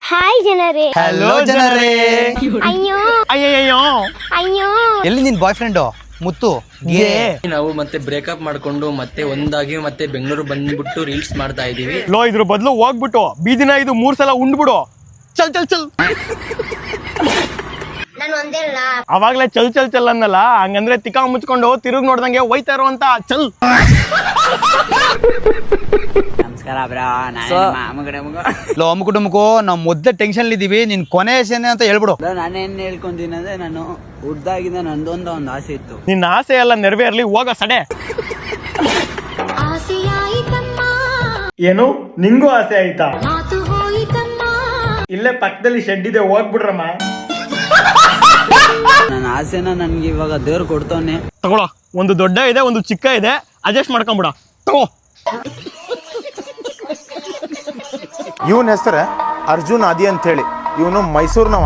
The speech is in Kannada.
ಹಾಯ್ ಜನರೇ. ಹಲೋ ಜನರೇ. ಅಯ್ಯೋ ಅಯ್ಯಯ್ಯೋ, ಅಯ್ಯೋ ಎಲ್ಲಿ ನಿನ್ ಬಾಯ್ ಫ್ರೆಂಡು ಮುತ್ತು ಗೇ. ನಾವು ಮತ್ತೆ ಬ್ರೇಕಪ್ ಮಾಡ್ಕೊಂಡು ಮತ್ತೆ ಒಂದಾಗಿ ಮತ್ತೆ ಬೆಂಗಳೂರು ಬಂದ್ಬಿಟ್ಟು ರೀಲ್ಸ್ ಮಾಡ್ತಾ ಇದೀವಿ. ಲೋ ಇದ್ರ ಬದಲು ಹೋಗ್ಬಿಟ್ಟು ಬೀದಿನ ಇದು 3 ಸಲ ಉಂಡ್ಬಿಡು. ಚಲ್ ಚಲ್ ಚಲ್. ನಾನು ಒಂದಿಲ್ಲ. ಅವಾಗ್ಲೇ ಚಲ್ ಚಲ್ ಚಲ್ ಅನ್ನಲ್ಲ, ಹಂಗಂದ್ರೆ ತಿಕ್ಕ ಮುಚ್ಕೊಂಡು ತಿರುಗ್ ನೋಡ್ದಂಗೆ ಹೋಯ್ತಾ ಇರೋ ಅಂತ ಚಲ್. ನಮಸ್ಕಾರ ಬ್ರಾ, ಲೋ ಅಮ್ಮ ಕುಟುಂಬಕ್ಕೂ ನಾವು ಮೊದ್ಲೇ ಟೆನ್ಷನ್ ಇದೀವಿ. ನಿನ್ ಕೊನೆ ಏನೇ ಅಂತ ಹೇಳ್ಬಿಡು. ನಾನೇನ್ ಹೇಳ್ಕೊಂತೀನಿ ಅಂದ್ರೆ, ನಾನು ಹುಡ್ದಾಗಿಂದ ನಂದೊಂದು ಒಂದು ಆಸೆ ಇತ್ತು. ನಿನ್ನ ಆಸೆ ಎಲ್ಲ ನೆರವೇರ್ಲಿ, ಹೋಗ ಸಡೆ. ಏನು ನಿಂಗೂ ಆಸೆ ಆಯ್ತಾ? ಇಲ್ಲೇ ಪಕ್ಕದಲ್ಲಿ ಶೆಡ್ ಇದೆ, ಹೋಗ್ಬಿಡ್ರಮ್ಮ. ನನ್ನ ಆಸೆನ ನನ್ಗೆ ಇವಾಗ ದೇವ್ರು ಕೊಡ್ತವನೆ. ತಗೊಳ, ಒಂದು ದೊಡ್ಡ ಇದೆ, ಒಂದು ಚಿಕ್ಕ ಇದೆ, ಅಡ್ಜಸ್ಟ್ ಮಾಡ್ಕೊಂಬಿಡ. ತಗೋ. ಇವನ ಹೆಸರು ಅರ್ಜುನ್ ಆದಿ ಅಂತ ಹೇಳಿ, ಇವನು ಮೈಸೂರಿನವ.